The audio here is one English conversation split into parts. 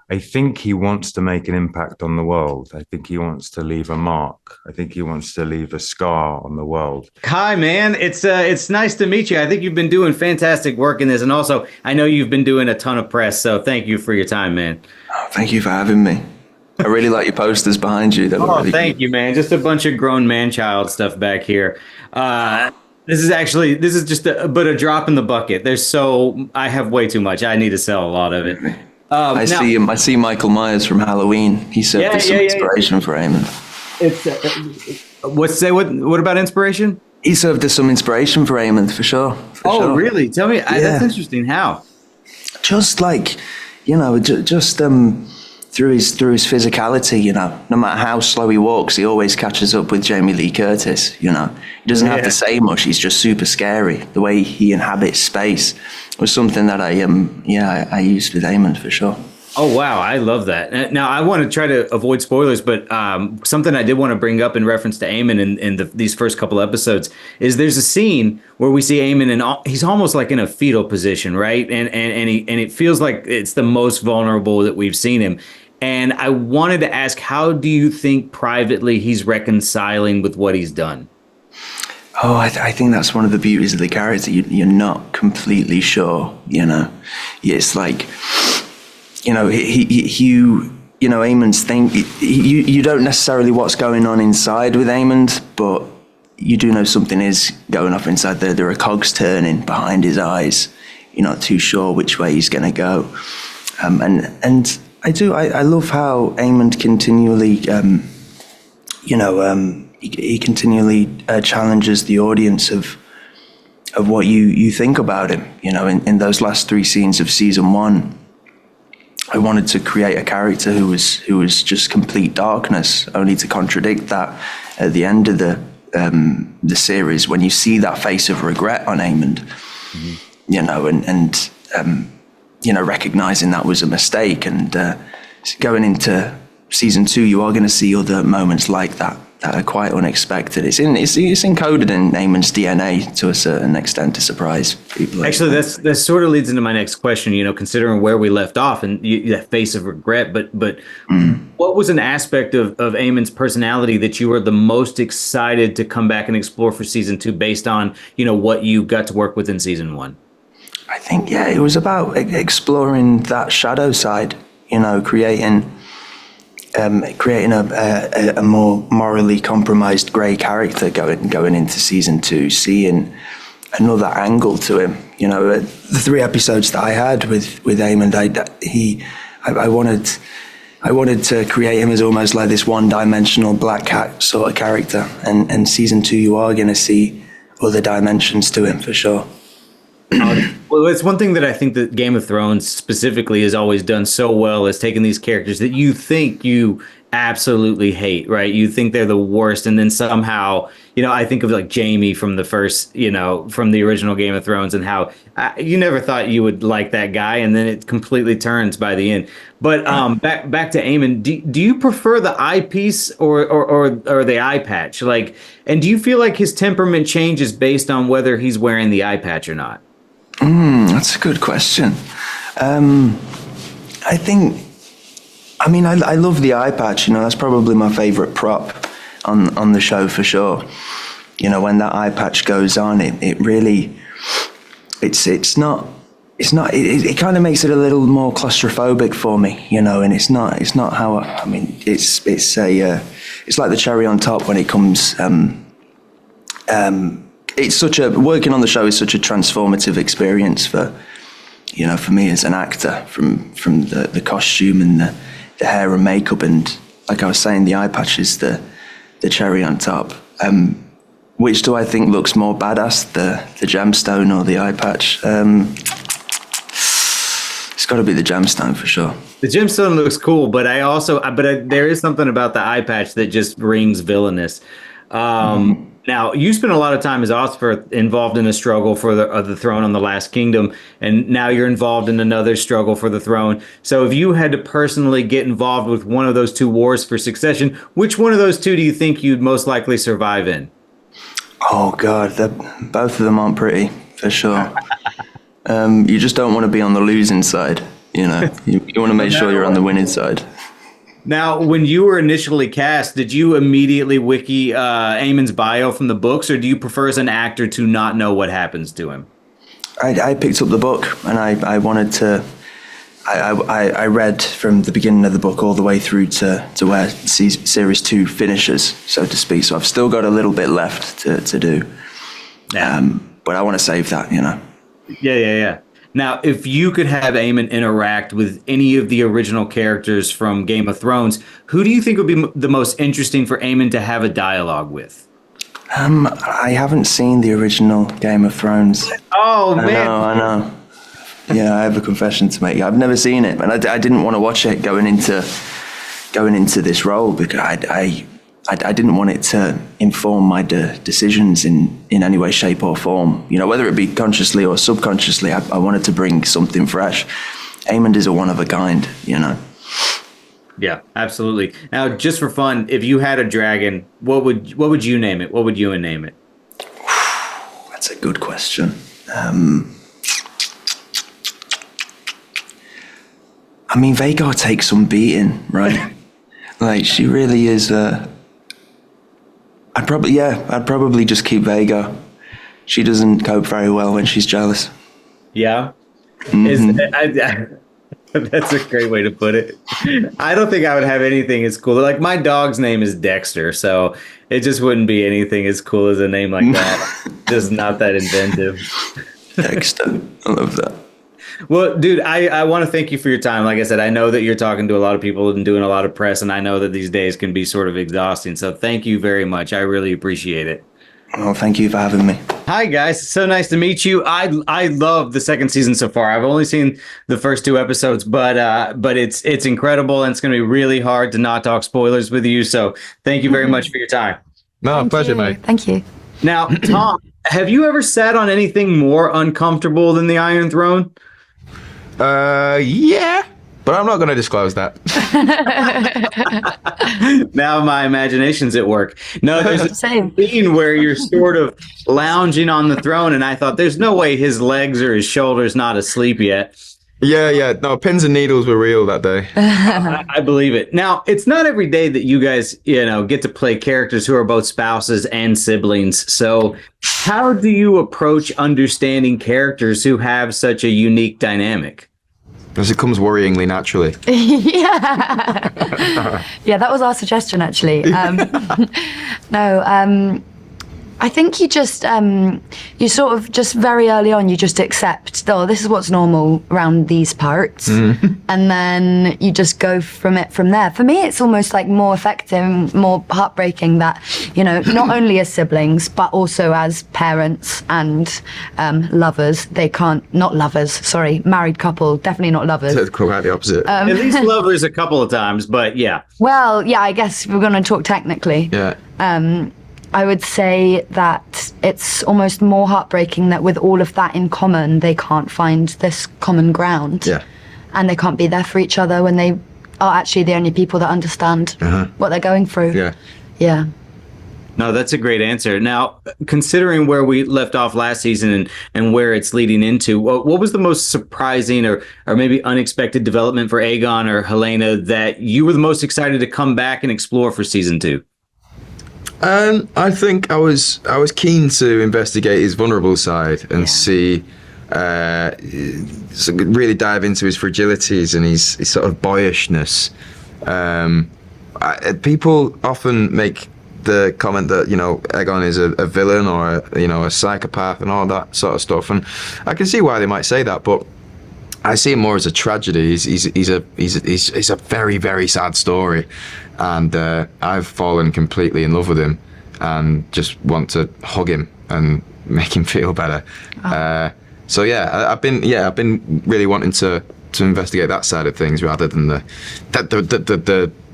I think he wants to make an impact on the world. I think he wants to leave a mark. I think he wants to leave a scar on the world. Hi, man. It's nice to meet you. I think you've been doing fantastic work in this, and also I know you've been doing a ton of press. So thank you for your time, man. Oh, thank you for having me. I really like your posters behind you. They look Oh, really thank good. you, man. Just a bunch of grown man child stuff back here. This is just a drop in the bucket. I have way too much. I need to sell a lot of it. Now, I see Michael Myers from Halloween. He said there's some inspiration for Aemond. it's what about inspiration? He served as some inspiration for Aemond for sure. Oh, sure. really? Tell me. That's interesting. How? Just like, just through his physicality, no matter how slow he walks, he always catches up with Jamie Lee Curtis. He doesn't have to say much. He's just super scary. The way he inhabits space was something that I used with Aemond for sure. Oh, wow. I love that. Now, I want to try to avoid spoilers, but something I did want to bring up in reference to Aemon in these first couple episodes is there's a scene where we see Aemon and he's almost like in a fetal position, right? And it feels like it's the most vulnerable that we've seen him. And I wanted to ask, how do you think privately he's reconciling with what he's done? Oh, I think that's one of the beauties of the character. You're not completely sure, It's like, Aemond's thing, you don't necessarily what's going on inside with Aemond, but you do know something is going off inside there. There are cogs turning behind his eyes. You're not too sure which way he's going to go. And I love how Aemond continually, he continually challenges the audience of what you think about him. In those last 3 scenes of season 1, I wanted to create a character who was just complete darkness, only to contradict that at the end of the series when you see that face of regret on Aemond, recognizing that was a mistake, and going into season 2, you are going to see other moments like that are quite unexpected. It's encoded in Aemond's DNA to a certain extent to surprise people. Actually, that sort of leads into my next question. Considering where we left off and that face of regret, but what was an aspect of Aemond's personality that you were the most excited to come back and explore for season 2, based on what you got to work with in season 1? I think it was about exploring that shadow side. Creating a more morally compromised grey character going into season 2, seeing another angle to him. The 3 episodes that I had with Aemond, I wanted to create him as almost like this one-dimensional Black Cat sort of character, and season 2 you are going to see other dimensions to him for sure. Well, it's one thing that I think that Game of Thrones specifically has always done so well, is taking these characters that you think you absolutely hate, right? You think they're the worst, and then somehow, I think of like Jaime from the first, from the original Game of Thrones, and how you never thought you would like that guy, and then it completely turns by the end. But back to Aemon, do you prefer the eyepiece or the eye patch? Like, and do you feel like his temperament changes based on whether he's wearing the eye patch or not? That's a good question. I love the eye patch. That's probably my favorite prop on the show for sure. When that eye patch goes on, it really, it kind of makes it a little more claustrophobic for me, and it's not how, it's like the cherry on top when it comes, working on the show is such a transformative experience for me as an actor, from the costume and the hair and makeup, and like I was saying, the eye patch is the cherry on top. Which do I think looks more badass, the gemstone or the eye patch? It's got to be the gemstone for sure. The gemstone looks cool, but there is something about the eye patch that just rings villainous. Now, you spent a lot of time as Osfer involved in a struggle for the throne on the Last Kingdom, and now you're involved in another struggle for the throne. So if you had to personally get involved with one of those 2 wars for succession, which one of those 2 do you think you'd most likely survive in? Oh, God, both of them aren't pretty, for sure. You just don't want to be on the losing side. You know, you want to make sure you're on the winning side. Now, when you were initially cast, did you immediately wiki Aemond's bio from the books, or do you prefer as an actor to not know what happens to him? I picked up the book and I wanted to. I read from the beginning of the book all the way through to where series 2 finishes, so to speak. So I've still got a little bit left to do. Yeah. But I want to save that, you know. Yeah. Now, if you could have Aemond interact with any of the original characters from Game of Thrones, who do you think would be the most interesting for Aemond to have a dialogue with? I haven't seen the original Game of Thrones. Oh, man. I know. Yeah, I have a confession to make. I've never seen it, and I didn't want to watch it going into this role because I didn't want it to inform my decisions in any way, shape, or form. You know, whether it be consciously or subconsciously, I wanted to bring something fresh. Aemond is a one of a kind, you know. Yeah, absolutely. Now, just for fun, if you had a dragon, what would you name it? What would Ewan name it? That's a good question. I mean, Vhagar takes some beating, right? Like, she really is. I'd probably just keep Vhagar. She doesn't cope very well when she's jealous. Yeah. Mm-hmm. That's a great way to put it. I don't think I would have anything as cool. Like, my dog's name is Dexter, so it just wouldn't be anything as cool as a name like that. Just not that inventive. Dexter. I love that. Well, dude, I want to thank you for your time. Like I said, I know that you're talking to a lot of people and doing a lot of press, and I know that these days can be sort of exhausting. So thank you very much. I really appreciate it. Well, thank you for having me. Hi, guys. So nice to meet you. I love the second season so far. I've only seen the first 2 episodes, but it's incredible, and it's going to be really hard to not talk spoilers with you. So thank you very much for your time. No, pleasure, mate. Thank you. Now, Tom, have you ever sat on anything more uncomfortable than the Iron Throne? Yeah, but I'm not going to disclose that. Now my imagination's at work. No, there's a scene where you're sort of lounging on the throne, and I thought, there's no way his legs or his shoulders not asleep yet. Yeah. No, pins and needles were real that day. I believe it. Now, it's not every day that you guys, get to play characters who are both spouses and siblings. So how do you approach understanding characters who have such a unique dynamic? Because it comes worryingly naturally. Yeah, that was our suggestion, actually. I think you just, you sort of just very early on, you just accept, this is what's normal around these parts. Mm-hmm. And then you just go from there. For me, it's almost like more effective, more heartbreaking that, not only as siblings, but also as parents and lovers, married couple, definitely not lovers. Quite the opposite. At least lovers a couple of times, but yeah. Well, yeah, I guess we're going to talk technically. Yeah. I would say that it's almost more heartbreaking that with all of that in common, they can't find this common ground. Yeah. And they can't be there for each other when they are actually the only people that understand what they're going through. Yeah. Yeah. No, that's a great answer. Now, considering where we left off last season and where it's leading into, what was the most surprising or maybe unexpected development for Aegon or Helena that you were the most excited to come back and explore for season 2? I think I was keen to investigate his vulnerable side and see, really dive into his fragilities and his sort of boyishness. People often make the comment that Aegon is a villain or a psychopath and all that sort of stuff, and I can see why they might say that, but I see him more as a tragedy. He's a very, very sad story, and I've fallen completely in love with him, and just want to hug him and make him feel better. Oh. So yeah, I've been really wanting to investigate that side of things rather than the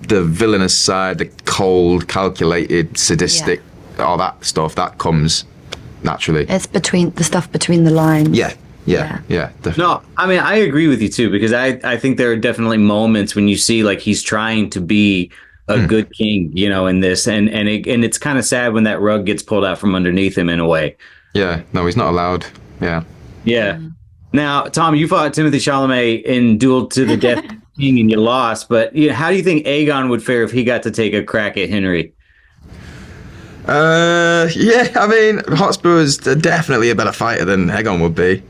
villainous side, the cold, calculated, sadistic, all that stuff that comes naturally. It's between the lines. Yeah, definitely. No, I mean, I agree with you too, because I think there are definitely moments when you see like he's trying to be a good king, in this, and it's kind of sad when that rug gets pulled out from underneath him in a way. Yeah, no, he's not allowed. Yeah. Now, Tom, you fought Timothy Chalamet in Duel to the Death King and you lost, but how do you think Aegon would fare if he got to take a crack at Henry? Yeah, I mean, Hotspur is definitely a better fighter than Aegon would be.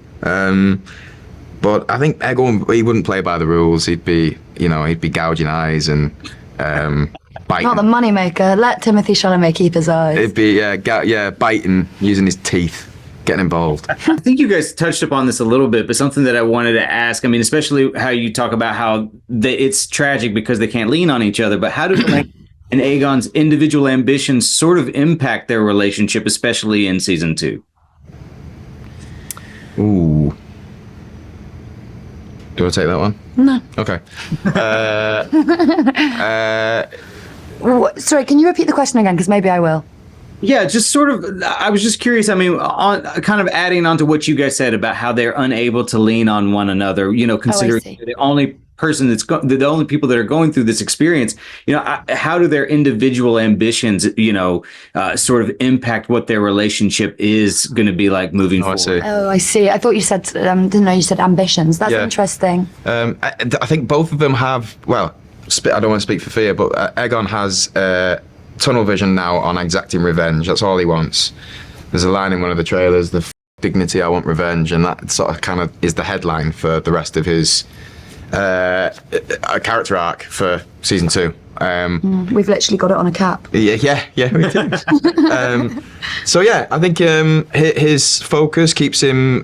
But I think Aegon, he wouldn't play by the rules. He'd be gouging eyes and biting. Not the moneymaker. Let Timothy Chalamet keep his eyes. It'd be biting, using his teeth, getting involved. I think you guys touched upon this a little bit, but something that I wanted to ask, I mean, especially how you talk about how it's tragic because they can't lean on each other, but how do Blank and Aegon's individual ambitions sort of impact their relationship, especially in season 2? Ooh. Do you want to take that one? No. Okay. Sorry, can you repeat the question again? Because maybe I will. Yeah, just sort of, I was just curious. I mean, kind of adding on to what you guys said about how they're unable to lean on one another, considering the only person the only people that are going through this experience, how do their individual ambitions, sort of impact what their relationship is going to be like moving forward? I see. I thought you said, didn't know you said ambitions. That's interesting. I think both of them have, well, I don't want to speak for Phia, but Aegon has tunnel vision now on exacting revenge. That's all he wants. There's a line in one of the trailers, the dignity, I want revenge, and that sort of kind of is the headline for the rest of his character arc for season 2. We've literally got it on a cap. Yeah, we do. So yeah, I think his focus keeps him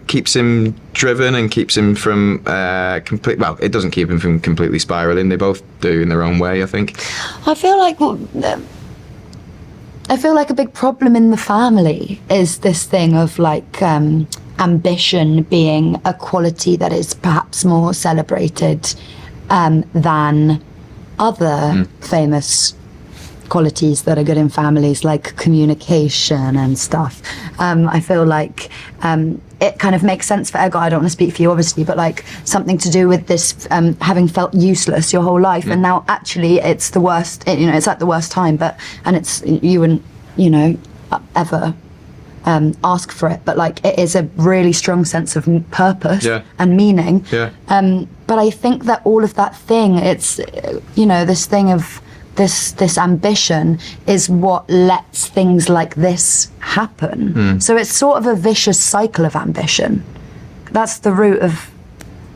driven and keeps him from it doesn't keep him from completely spiraling. They both do in their own way, I think. I feel like a big problem in the family is this thing of like ambition being a quality that is perhaps more celebrated than other famous qualities that are good in families, like communication and stuff. I feel like it kind of makes sense for Aegon. I don't want to speak for you, obviously, but like something to do with this having felt useless your whole life, and now actually it's the worst. It's like the worst time, and it's you wouldn't ever ask for it, but like it is a really strong sense of purpose and meaning. But I think that all of that thing, it's this thing of this ambition is what lets things like this happen. So it's sort of a vicious cycle of ambition. That's the root of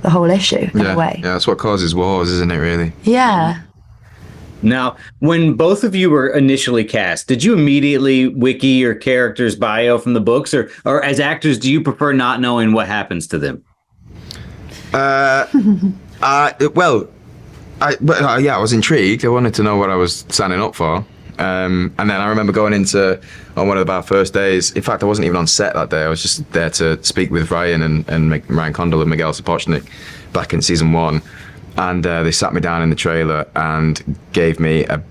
the whole issue in a way. Yeah, that's what causes wars, isn't it, really? Yeah. Now, when both of you were initially cast, did you immediately wiki your character's bio from the books, or as actors, do you prefer not knowing what happens to them? I was intrigued. I wanted to know what I was signing up for. And then I remember going on one of our first days. In fact, I wasn't even on set that day. I was just there to speak with Ryan and Ryan Condal and Miguel Sapochnik back in season 1. And they sat me down in the trailer and gave me a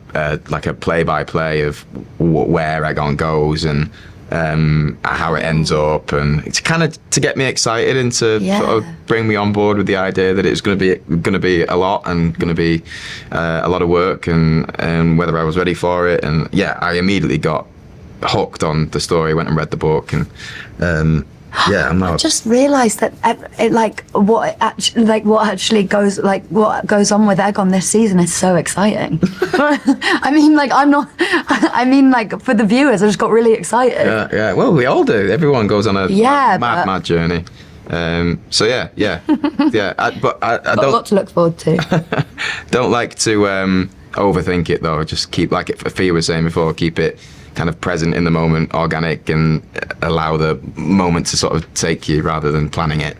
play-by-play of where Aegon goes and how it ends up, and it's kind of to get me excited and to sort of bring me on board with the idea that it was going to be a lot and going to be a lot of work, and whether I was ready for it. And I immediately got hooked on the story. Went and read the book, and I just realised that what goes on with Aegon this season is so exciting. I mean, for the viewers, I just got really excited. Yeah. Well, we all do. Everyone goes on a mad journey. I got a lot to look forward to. Don't like to overthink it though. Just keep, like Phia was saying before, keep it kind of present in the moment, organic, and allow the moment to sort of take you rather than planning it,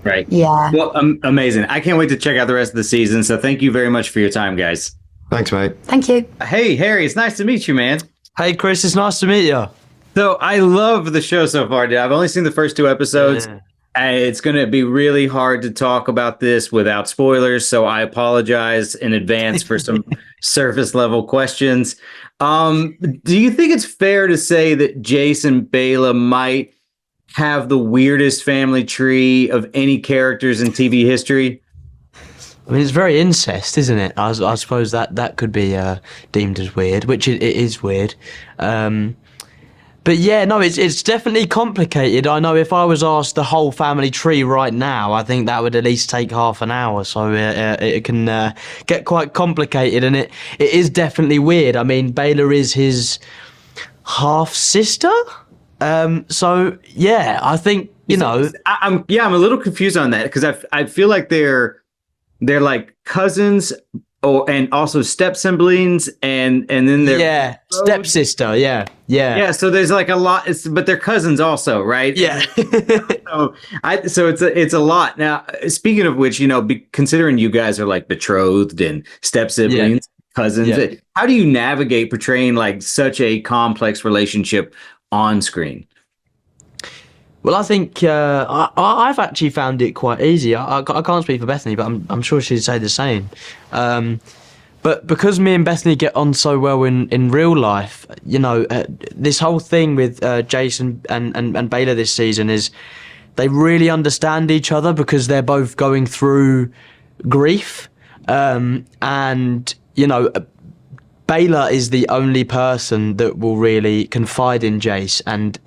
Right. Yeah. Well, amazing. I can't wait to check out the rest of the season. So thank you very much for your time, guys. Thanks, mate. Thank you. Hey, Harry, it's nice to meet you, man. Hey, Chris, it's nice to meet you. So I love the show so far, dude. I've only seen the first 2 episodes. Yeah. It's going to be really hard to talk about this without spoilers, so I apologize in advance for some surface level questions. Do you think it's fair to say that Jace and Baela might have the weirdest family tree of any characters in TV history? I mean, it's very incest, isn't it? I suppose that could be deemed as weird, which it is weird. But yeah, no, it's definitely complicated. I know if I was asked the whole family tree right now, I think that would at least take half an hour. So it can get quite complicated, and it is definitely weird. I mean, Baela is his half sister. So yeah, I think I'm a little confused on that because I feel like they're like cousins. Oh, and also step siblings, and then they're stepsister, yeah. So there's like a lot, but they're cousins also, right? Yeah. so it's a lot. Now, speaking of which, considering you guys are like betrothed and step siblings, cousins, how do you navigate portraying like such a complex relationship on screen? Well, I think I've actually found it quite easy. I can't speak for Bethany, but I'm sure she'd say the same. But because me and Bethany get on so well in real life, this whole thing with Jace and Baela this season is they really understand each other because they're both going through grief. And, Baela is the only person that will really confide in Jace, and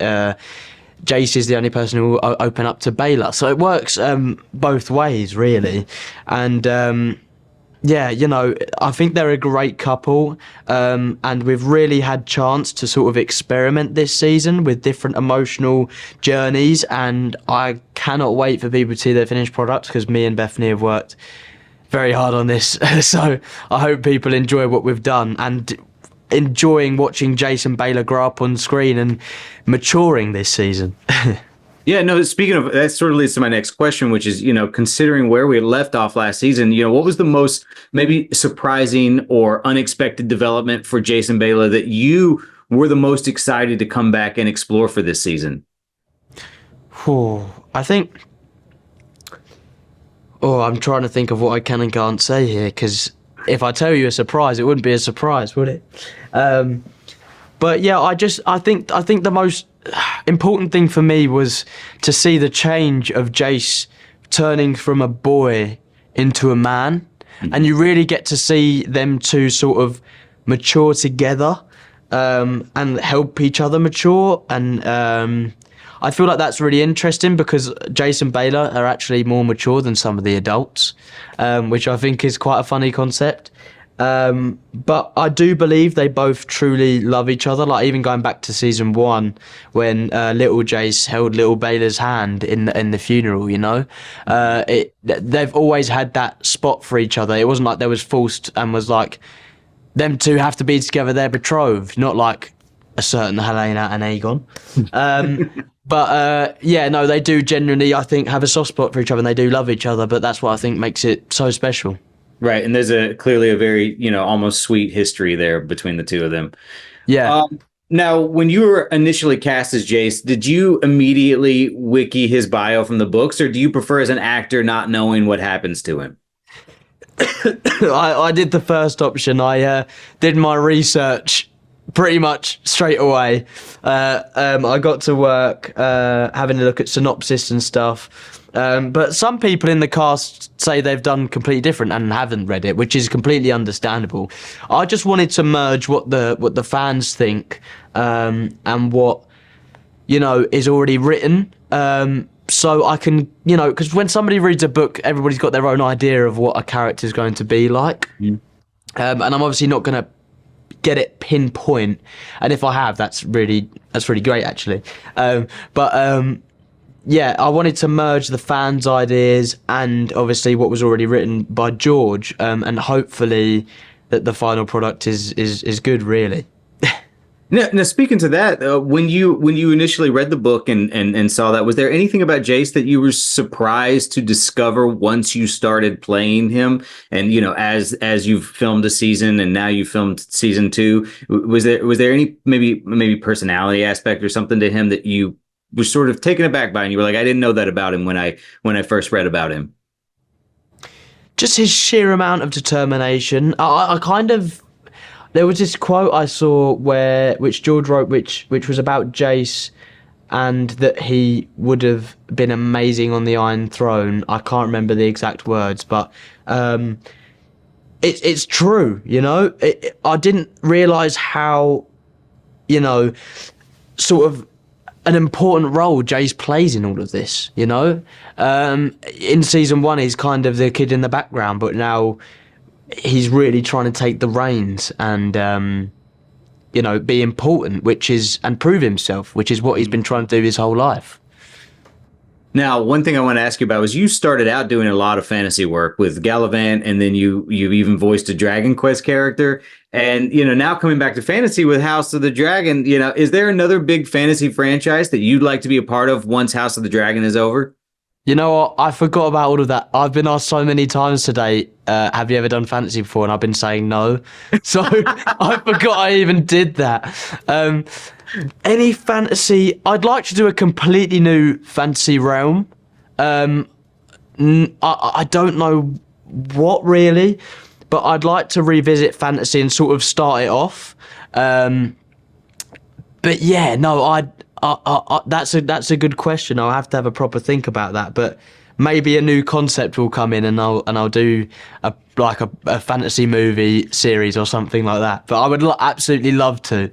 Jace is the only person who will open up to Baela. So it works both ways, really. And I think they're a great couple, and we've really had chance to sort of experiment this season with different emotional journeys, and I cannot wait for people to see their finished product because me and Bethany have worked very hard on this. So I hope people enjoy what we've done and enjoying watching Jace and Baela grow up on screen and maturing this season. Yeah, no, speaking of, that sort of leads to my next question, which is, considering where we left off last season, what was the most maybe surprising or unexpected development for Jace and Baela that you were the most excited to come back and explore for this season? I think... I'm trying to think of what I can and can't say here, because if I tell you a surprise, it wouldn't be a surprise, would it? But yeah, I think the most important thing for me was to see the change of Jace turning from a boy into a man, and you really get to see them two sort of mature together and help each other mature. And I feel like that's really interesting because Jace and Baela are actually more mature than some of the adults, which I think is quite a funny concept. But I do believe they both truly love each other. Like even going back to season 1, when little Jace held little Baela's hand in the funeral, they've always had that spot for each other. It wasn't like there was forced and was like them two have to be together. They're betrothed, not like a certain Helena and Aegon. But they do genuinely, I think, have a soft spot for each other, and they do love each other. But that's what I think makes it so special. Right, and there's clearly a very, almost sweet history there between the two of them. Yeah. Now, when you were initially cast as Jace, did you immediately wiki his bio from the books, or do you prefer as an actor not knowing what happens to him? I did the first option. I did my research pretty much straight away. I got to work having a look at synopsis and stuff. But some people in the cast say they've done completely different and haven't read it, which is completely understandable. I just wanted to merge what the fans think and what is already written. So I can, because when somebody reads a book, everybody's got their own idea of what a character is going to be like. And I'm obviously not going to get it pinpoint, and if I have, that's really great actually. Yeah, I wanted to merge the fans' ideas and obviously what was already written by George, and hopefully that the final product is good, really. Now, speaking to that, when you initially read the book and saw that, was there anything about Jace that you were surprised to discover once you started playing him? And as you've filmed a season and now you filmed season 2, was there any maybe personality aspect or something to him that you were sort of taken aback by, and you were like, I didn't know that about him when I first read about him? Just his sheer amount of determination. I kind of. There was this quote I saw which George wrote, which was about Jace, and that he would have been amazing on the Iron Throne. I can't remember the exact words, but it's true. I didn't realise how sort of an important role Jace plays in all of this, you know? In season 1, he's kind of the kid in the background, but now he's really trying to take the reins and, you know, be important, and prove himself, which is what he's been trying to do his whole life. Now, one thing I want to ask you about was you started out doing a lot of fantasy work with Gallivant, and then you even voiced a Dragon Quest character. And, you know, now coming back to fantasy with House of the Dragon, you know, is there another big fantasy franchise that you'd like to be a part of once House of the Dragon is over? You know what? I forgot about all of that. I've been asked so many times today, have you ever done fantasy before? And I've been saying no. So I forgot I even did that. Any fantasy, I'd like to do a completely new fantasy realm. I don't know what really, but I'd like to revisit fantasy and sort of start it off. But yeah, no, that's a good question. I'll have to have a proper think about that. But maybe a new concept will come in, and I'll do a fantasy movie series or something like that. But I would absolutely love to.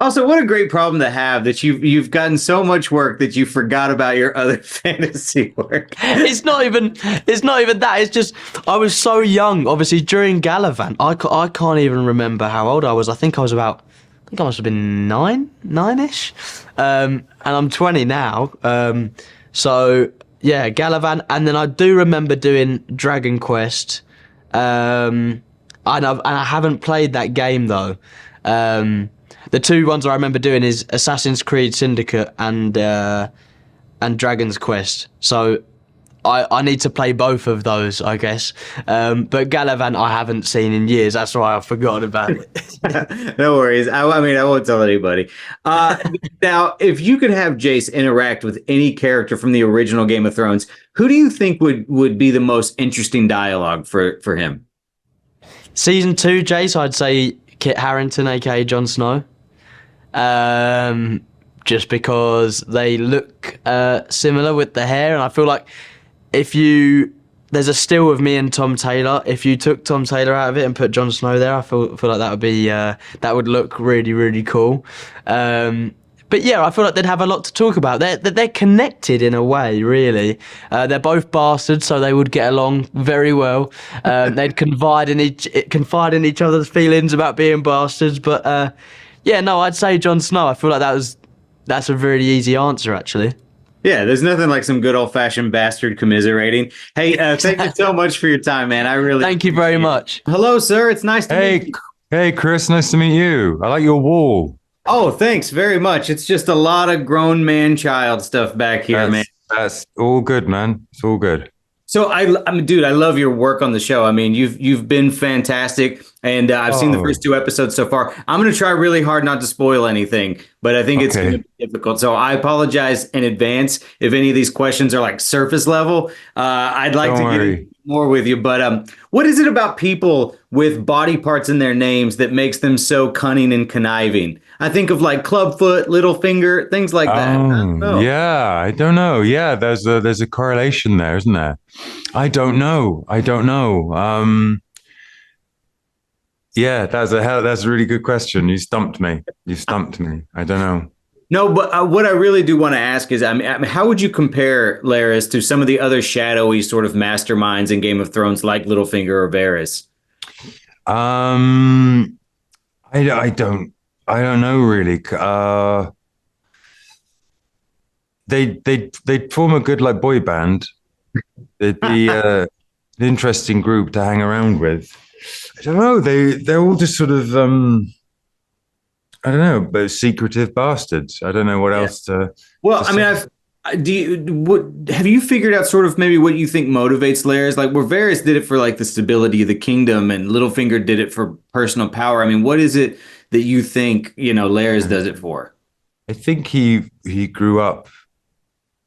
Also, what a great problem to have that you've gotten so much work that you forgot about your other fantasy work. It's not even that. It's just I was so young. Obviously, during Gallivant, I can't even remember how old I was. I think I must have been nine-ish, and I'm 20 now. So yeah, Gallivant, and then I do remember doing Dragon Quest, and I haven't played that game though. The two ones I remember doing is Assassin's Creed Syndicate and Dragon's Quest. So I need to play both of those, I guess. But Gallivant I haven't seen in years. That's why I've forgotten about it. No worries. I mean, I won't tell anybody. Now, if you could have Jace interact with any character from the original Game of Thrones, who do you think would be the most interesting dialogue for him? Season 2, Jace, I'd say Kit Harington, aka Jon Snow. Just because they look similar with the hair, and I feel like there's a still of me and Tom Taylor. If you took Tom Taylor out of it and put Jon Snow there, I feel like that would be that would look really, really cool. But yeah, I feel like they'd have a lot to talk about. They're connected in a way, really. They're both bastards, so they would get along very well. They'd confide in each other's feelings about being bastards. But yeah, no, I'd say Jon Snow. I feel like that's a really easy answer, actually. Yeah, there's nothing like some good old-fashioned bastard commiserating. Hey, thank you so much for your time, man. I really thank you very much. Hello, sir. It's nice to meet you. Hey, Chris. Nice to meet you. I like your wall. Oh, thanks very much. It's just a lot of grown man-child stuff back here, man. That's all good, man. It's all good. So I mean, dude, I love your work on the show. I mean, you've been fantastic, and I've seen the first 2 episodes so far. I'm going to try really hard not to spoil anything, but I think it's going to be difficult. So I apologize in advance if any of these questions are like surface level. I'd like to get into more with you, but what is it about people with body parts in their names that makes them so cunning and conniving? I think of like Clubfoot, Littlefinger, things like that. Yeah, I don't know. Yeah, there's a correlation there, isn't there? I don't know. Yeah, that's a really good question. You stumped me. I don't know. No, but what I really do want to ask is, I mean, how would you compare Laris to some of the other shadowy sort of masterminds in Game of Thrones, like Littlefinger or Varys? I don't know really. They'd form a good like boy band. They'd be an interesting group to hang around with. I don't know. They're all just sort of I don't know, but secretive bastards. I don't know what else to. Well, to I mean, have you figured out sort of maybe what you think motivates Laris? Like, where Varys did it for like the stability of the kingdom, and Littlefinger did it for personal power. I mean, what is it that you think Laris does it for? I think he grew up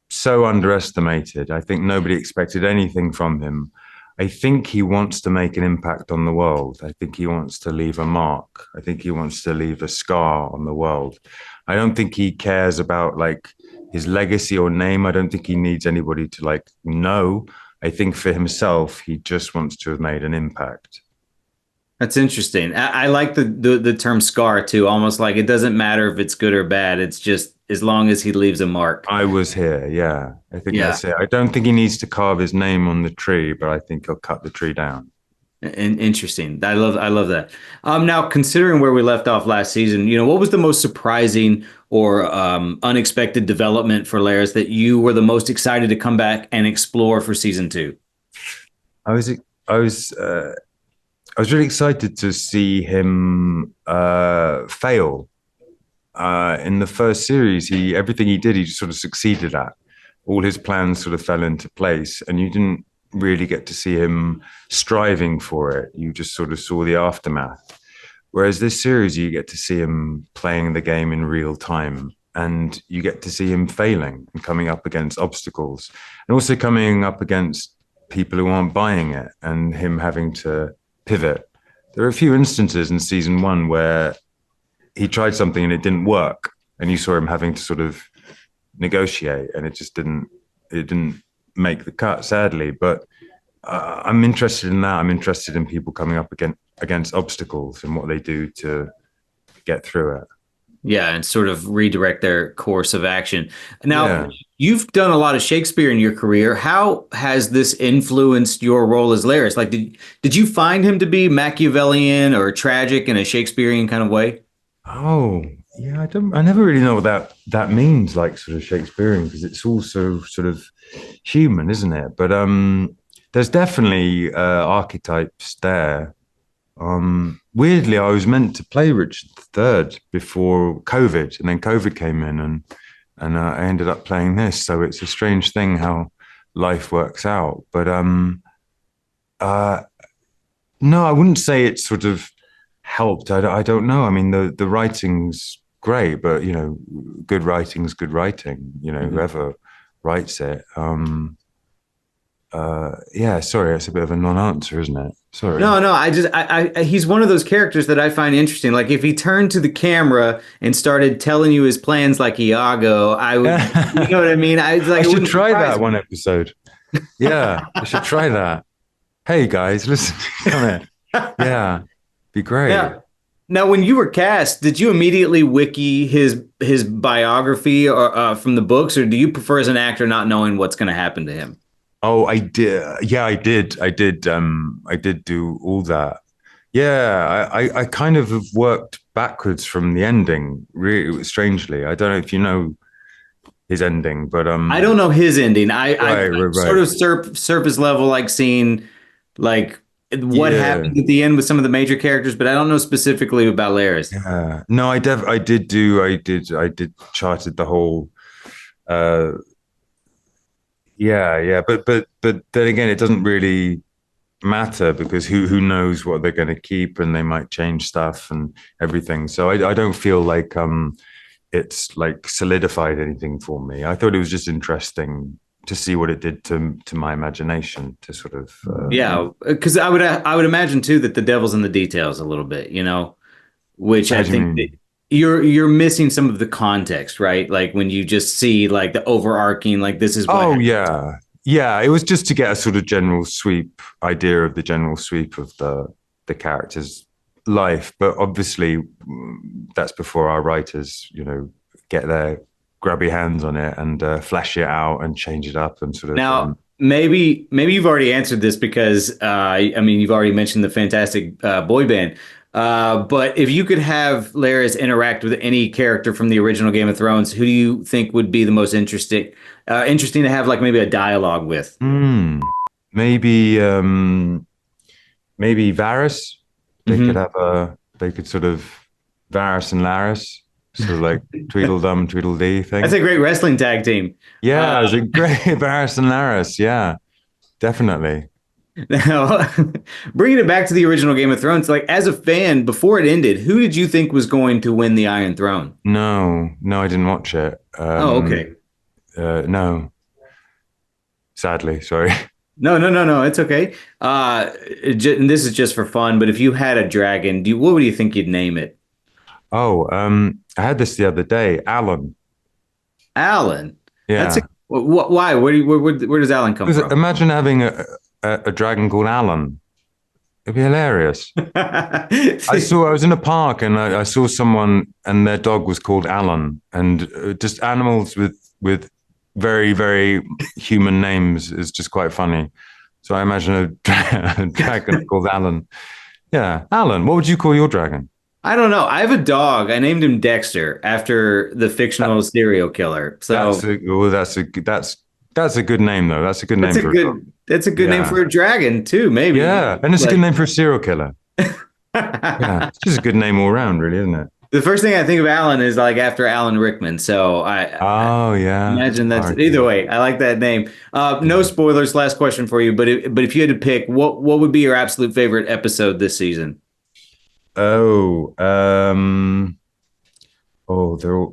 so underestimated. I think nobody expected anything from him. I think he wants to make an impact on the world. I think he wants to leave a mark. I think he wants to leave a scar on the world. I don't think he cares about like his legacy or name. I don't think he needs anybody to like know. I think for himself, he just wants to have made an impact. That's interesting. I like the term scar too. Almost like it doesn't matter if it's good or bad. It's just as long as he leaves a mark. I was here. Yeah, I think Yeah. that's it. I don't think he needs to carve his name on the tree, but I think he'll cut the tree down. Interesting. I love that. Now considering where we left off last season, what was the most surprising or unexpected development for Laris that you were the most excited to come back and explore for season 2? I was I was I was really excited to see him fail. In the first series, everything he did, he just sort of succeeded at. All his plans sort of fell into place, and you didn't really get to see him striving for it. You just sort of saw the aftermath. Whereas this series, you get to see him playing the game in real time, and you get to see him failing and coming up against obstacles, and also coming up against people who aren't buying it, and him having to pivot. There are a few instances in season 1 where he tried something and it didn't work, and you saw him having to sort of negotiate, and it didn't make the cut, sadly. But I'm interested in that. I'm interested in people coming up against obstacles and what they do to get through it. Yeah, and sort of redirect their course of action. Now, Yeah. you've done a lot of Shakespeare in your career. How has this influenced your role as Laris? Like, did you find him to be Machiavellian or tragic in a Shakespearean kind of way? Oh, yeah. I never really know what that means, like sort of Shakespearean, because it's also sort of human, isn't it? But there's definitely archetypes there. Weirdly, I was meant to play Richard III before COVID, and then COVID came in, and I ended up playing this. So it's a strange thing how life works out. But no, I wouldn't say it sort of helped. I don't know. I mean, the writing's great, but good writing's good writing. Whoever writes it. Yeah, sorry, it's a bit of a non-answer, isn't it? Sorry. No, he's one of those characters that I find interesting. Like if he turned to the camera and started telling you his plans like Iago, I would, you know what I mean? I should try that one episode. Yeah, I should try that. Hey guys, listen, come here. Yeah, be great. Yeah. Now, when you were cast, did you immediately wiki his biography or from the books, or do you prefer as an actor not knowing what's going to happen to him? Oh, I did. Yeah, I did. I did do all that. Yeah, I kind of have worked backwards from the ending, really strangely. I don't know if you know his ending, but I don't know his ending. I right. sort of surface level, like seeing like what happened at the end with some of the major characters, but I don't know specifically about Laris. Yeah. No, I did charted the whole yeah, but then again, it doesn't really matter because who knows what they're going to keep, and they might change stuff and everything. So I don't feel like it's like solidified anything for me. I thought it was just interesting to see what it did to my imagination, to sort of yeah, because I would imagine too that the devil's in the details a little bit, which I think that you're missing some of the context, right? Like when you just see like the overarching, like this is what happened. Yeah. It was just to get a sort of idea of the general sweep of the character's life. But obviously, that's before our writers, get their grubby hands on it and flash it out and change it up and sort of. Now, maybe you've already answered this because you've already mentioned the fantastic boy band. But if you could have Laris interact with any character from the original Game of Thrones, who do you think would be the most interesting to have like maybe a dialogue with? Maybe Varys. They could sort of Varys and Laris, sort of like Tweedledum, Tweedledee thing. That's a great wrestling tag team. Yeah, it was a great Varys and Laris. Yeah, definitely. Now, bringing it back to the original Game of Thrones, like as a fan, before it ended, who did you think was going to win the Iron Throne? No, I didn't watch it. Okay. No. Sadly, sorry. No, it's okay. And this is just for fun, but if you had a dragon, what would you think you'd name it? Oh, I had this the other day. Alan. Alan? Yeah. Why? Where does Alan come from? Imagine having a dragon called Alan. It'd be hilarious. I was in a park and I saw someone and their dog was called Alan, and just animals with very, very human names is just quite funny. So I imagine a dragon called Alan. Yeah, Alan. What would you call your dragon? I don't know. I have a dog. I named him Dexter after the fictional serial killer. So That's a good name though. That's a good name that's a good name for a dragon too, maybe. Yeah, and it's a good name for a serial killer. Yeah, it's just a good name all around, really, isn't it? The first thing I think of Alan is like after Alan Rickman. So I imagine that's either way. I like that name. No spoilers. Last question for you, but if you had to pick, what would be your absolute favorite episode this season? They're all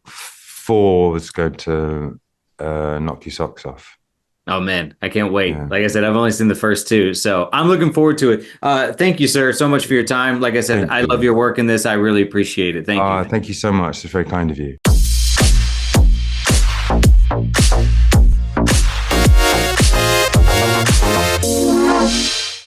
4 was going to knock your socks off. Oh man, I can't wait. Yeah. Like I said, I've only seen the first 2, so I'm looking forward to it. Thank you, sir, so much for your time. Like I said, I love your work in this. I really appreciate it. Thank you. Thank you so much. It's very kind of you.